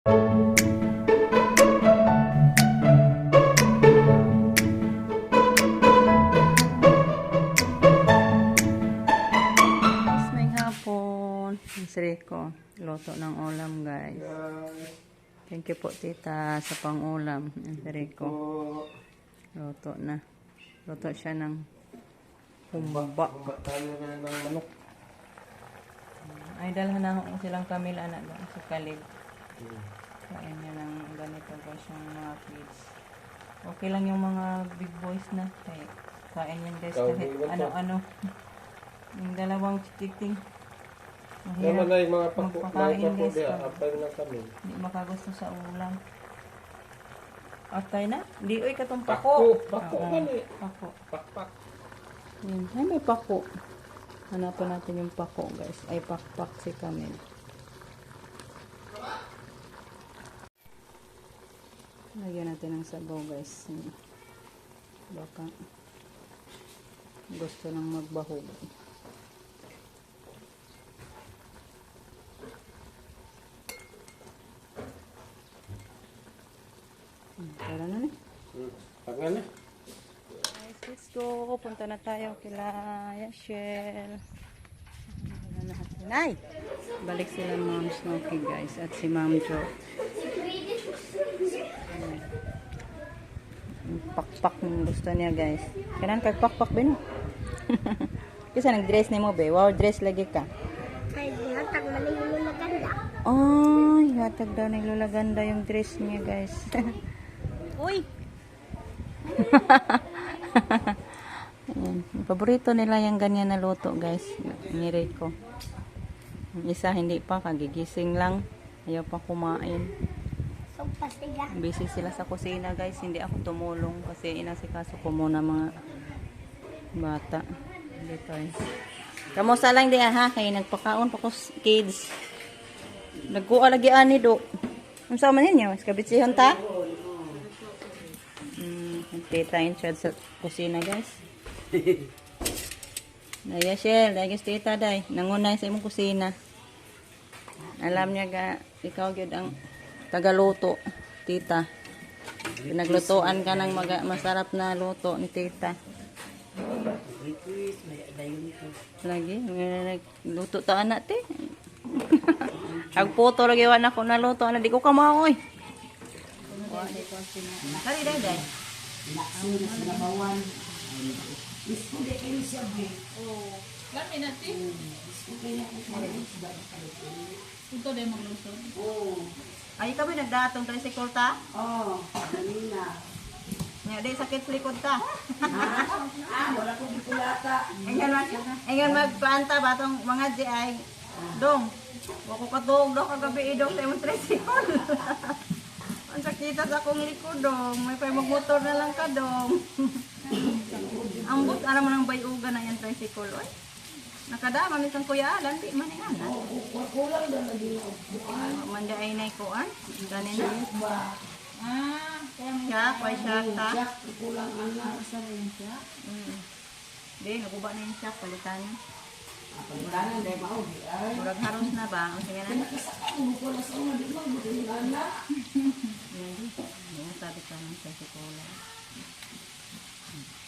May hapon. Ang Rico, luto ng ulam guys. Thank you po tita sa pang-ulam. Ang Rico. Luto na. Luto siya ng humba. Ay dalhan na silang Camila anak doon sa Kalib. Kain niya ng ganito guys yung mga kids. Okay lang yung mga big boys na. Kain yan guys kahit ano-ano. Yung dalawang chikiting. Mahirap na yung mga magpakain guys. Apay na kami. Hindi makagusto sa ulam. Atay na? Hindi oy katong pako. Pako Oo, man eh. Pako. Pakpak. Yan. Ay may pako. Hanapan natin yung pako guys. Ay pakpak si Camille. Lagyan natin ng sabaw guys. Baka gusto nang magbahog. Tara na. Pagka na. Guys, let's go. Punta na tayo kila Yashel. Nay! Balik sila Ma'am Snooki guys at si Ma'am Jo. Pakpak ng gusto niya guys. Kailan kag pakpak ba no? Kasi nag-dress ni mo be. Wow, dress lagi ka. Ay, hatag man yung lulaganda. Ay, hatag daw ng lulaganda yung dress niya guys. Uy! Ayan. Paborito nila yung ganyan na luto guys. Ni Rico. Yung isa hindi pa, kagigising lang. Ayaw pa kumain. So, pastiga. Busy sila sa kusina guys. Hindi ako tumulong kasi inasikaso ko muna mga bata. Dito eh. Kamusta lang di ha? Kaya nagpakaon pa ko kids. Nagkuha lagi ani do. Ang sama ninyo? Kabitsihon ta? Tita in charge sa kusina guys. Daya Shell, daya tita day. Nangunay sa imong kusina. Alam niya ga, ikaw gyud ang tagaluto, tita. Pinaglutoan ka ng masarap na luto ni tita. Lagi, luto ta anak te. Ag puto lagi wana ko na luto, ana di ko kamaoy. Kari day day. Lami natin. Ito din maglusod. Ay kami nagdatong tricycle ta? Kanina. Nya day sakit sa likod ta. Wala ko dipulata. Engan magplanta batong mga di ay dong. Wa ko katog daw kagabi idong sa imong tricycle. Ang sakita sa akong likod dong. May pay magmotor na lang ka dong. Ambot ara man ang bayuga na yan tricycle oy. Nakadama minsan kuya alan di man yan. Kulang daw lagi na. Manda ay nay kuan. Ganin na. Kaya may Siya, pay siya ta. Kulang anak. siya. Di naguba na yung siya palitan niya. Pagkanan dahil maubi ay. Murag haros na ba? O sige na. Ano ko na sa mga di mo buti yung anak. Yan, sabi ka ng tricycle.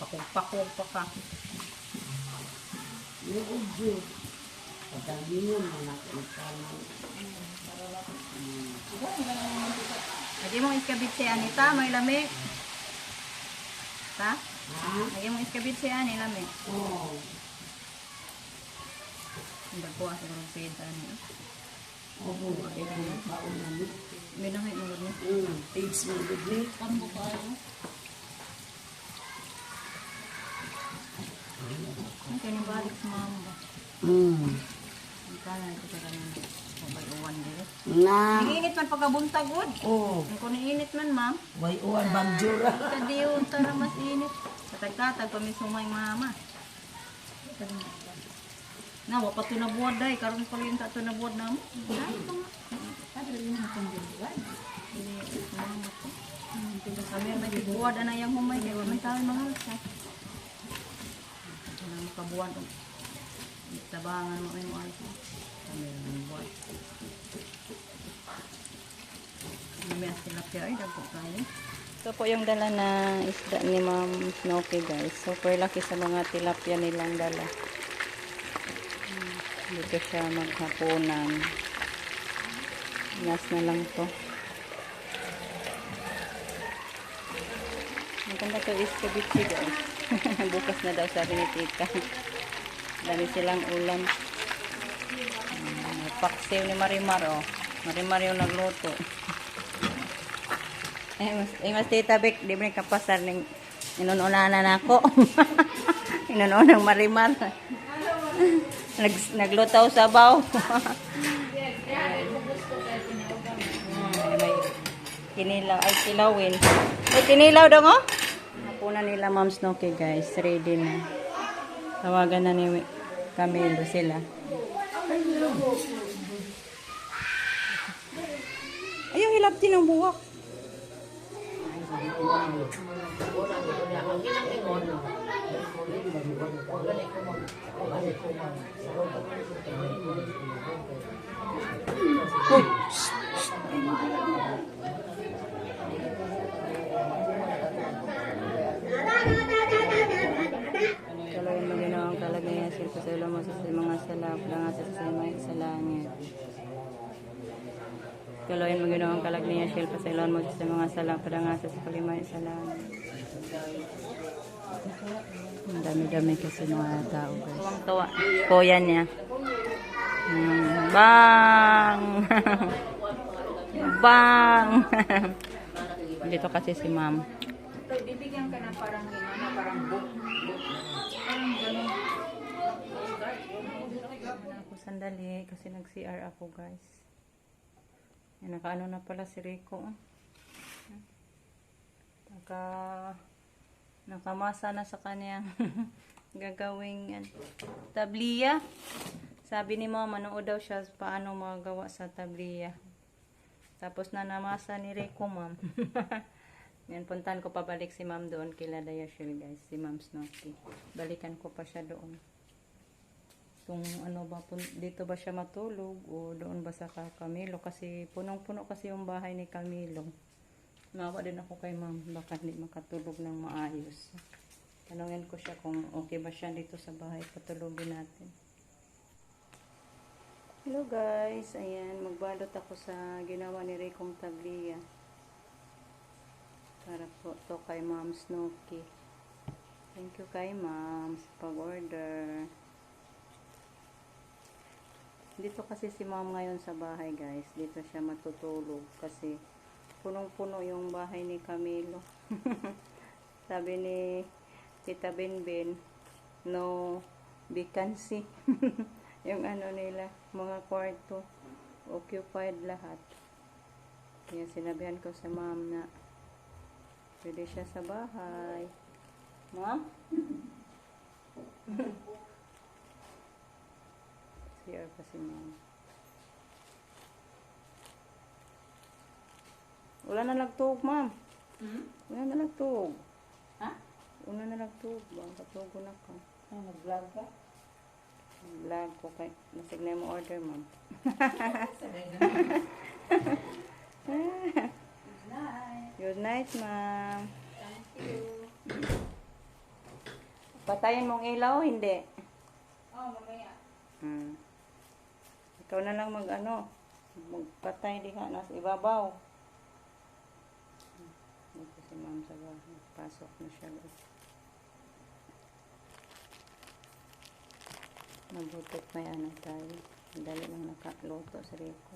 Pakog pa ka. Yung udyo. Pagkagingon anak. Ikaw Lagi mong iskabit si Anita, may lamig. Ta? Lagi mong iskabit si Ani, lamig. Oo. Ang dagpo ang sigurong sida niya. Oo. Ito yung kaon namin. May nangay mo niya. Tips mo good ni. Kambo pa ano. Ang kinibalik sa mama. Ang kanan ito sa kanina. Mabay uwan din. Na. Ang init man pagkabuntagod. Oo. Ang kung init man, ma'am. Way uwan bagjura. Kadiyon tara mas init. Katag-katag kami sumay mama. Na, wa pa ito nabuwad dahi. Karoon pa rin ito nabuwad na mo. Kami ang nagbuwad na yung humay. Kaya may kami mga lasay. Ang kabuwad. Tabangan mo yung alsa. Kami ang buwad. May tilapia ay dago kayo. Ito po yung dala na isda ni Ma'am Snooki guys. Super laki sa mga tilapia nilang dala. Dito siya maghapunan. Last na lang to. Maganda to is ceviche guys. Bukas na daw sabi ni Tita. Dami silang ulam. May paksiw ni Marimar oh. Marimar yung nagluto. Mas Tita Bek, di ba kapasar ng inununanan ako. Inununang Marimar. Naglutaw sabaw. May kinilaw, ay kilawin. May kinilaw daw oh. Napuna nila Ma'am Snooki guys, ready na. Tawagan na ni Camilo sila. Ayaw hilap din ang buwak. Uy! Kalau yang maginawa ang kalagayan sila sa ulo mo sa mga salap lang sa mga salangit. Kalau yang maginawa ang kalagayan sila sa ulo mo sa mga salap lang sa kalimay salangit. Ang dami-dami kasi mga tao guys. Ang tawa. Kuya niya. Bang! Bang! Dito kasi si Ma'am. Bibigyan ka ng parang gano'n, parang book. Parang gano'n. Ako sandali kasi nag-CR ako guys. Yan, nakaano na pala si Rico. Nakamasa na sa kanyang gagawing tabliya. Sabi ni Mama, manood daw siya paano magawa sa tabliya. Tapos na namasa ni Rico, Ma'am. Yan, puntahan ko pabalik si Ma'am doon kila Dayashil guys, si Ma'am Snooki. Balikan ko pa siya doon. Kung ano ba, dito ba siya matulog o doon ba sa Camilo kasi punong-puno kasi yung bahay ni Camilo. Nawa din ako kay Ma'am, baka hindi makatulog ng maayos. Tanungin ko siya kung okay ba siya dito sa bahay, patulogin natin. Hello guys, ayan, magbalot ako sa ginawa ni Ricong tabliya. Para po to kay Ma'am Snooki. Thank you kay Ma'am sa pag-order. Dito kasi si Ma'am ngayon sa bahay guys. Dito siya matutulog kasi punong-puno yung bahay ni Camilo. Sabi ni Tita Benben, no vacancy. Yung ano nila, mga kwarto, occupied lahat. Kaya sinabihan ko sa Ma'am na pwede siya sa bahay. Ma'am? CR pa si Ma'am. Wala na nagtuog, Ma'am. Wala na nagtuog. Ha? Una na nagtuog. Bang katugo na ka. Ay, nag-vlog ka? Vlog ko kay nasignay mo order, Ma'am. Good night, Ma'am. Thank you. Patayin mong ilaw, hindi. Oh, mamaya. Ikaw na lang magpatay di ka nasa ibabaw. Dito si Ma'am sa bahay. Pasok na siya. Mabutot may ano tayo. Dali lang nakaluto sa Rico.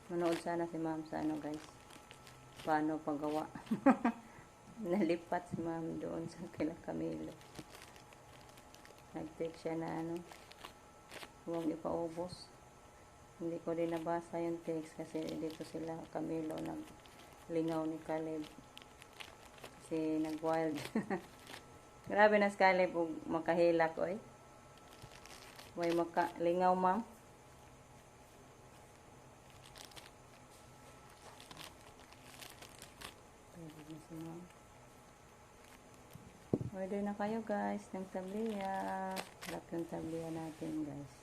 Manood sana si Ma'am sa guys. Paano paggawa. Nalipat si Ma'am doon sa kila Camilo. Nag-take siya na huwag ipaubos. Hindi ko din nabasa yung text kasi dito sila Camilo naglingaw ni Caleb. Kasi nag-wild. Grabe na si Caleb ug makahilak oy. Way makalingaw, Ma'am. Order na kayo guys ng tabliya. Harap yung tabliya natin guys.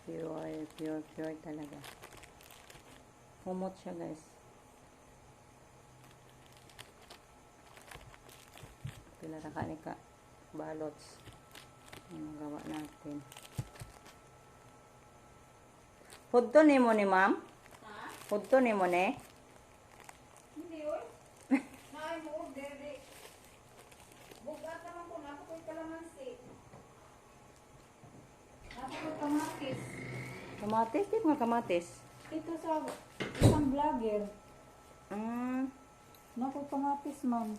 Pure talaga. Humot siya, guys. Pila ra ka ni ka balots. Ano gawa natin? Hudto ni mo ni ma'am? Ha? Hudto ni mo ni? Hindi, oy. Naay mo, dere. Bugat naman ko, napakoy kalamansi. Napakoy kamatis. Kamatis? Di nga kamatis. Ito sa isang vlogger. Ah, Napakoy kamatis, ma'am.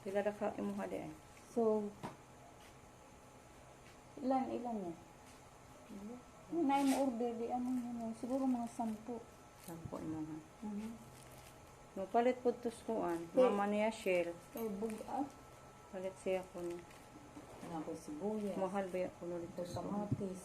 pila ra ka imo ka di ay. So, ilan niya? Naay mo order, di ano yun. Siguro mga 10. Sampo imo ha. Mapalit po to skuan. Mama niya shell. Kay bugat. Palit siya ko ni. Napakoy sibuyas. Mahal ba ya kuno dito sa Kamatis.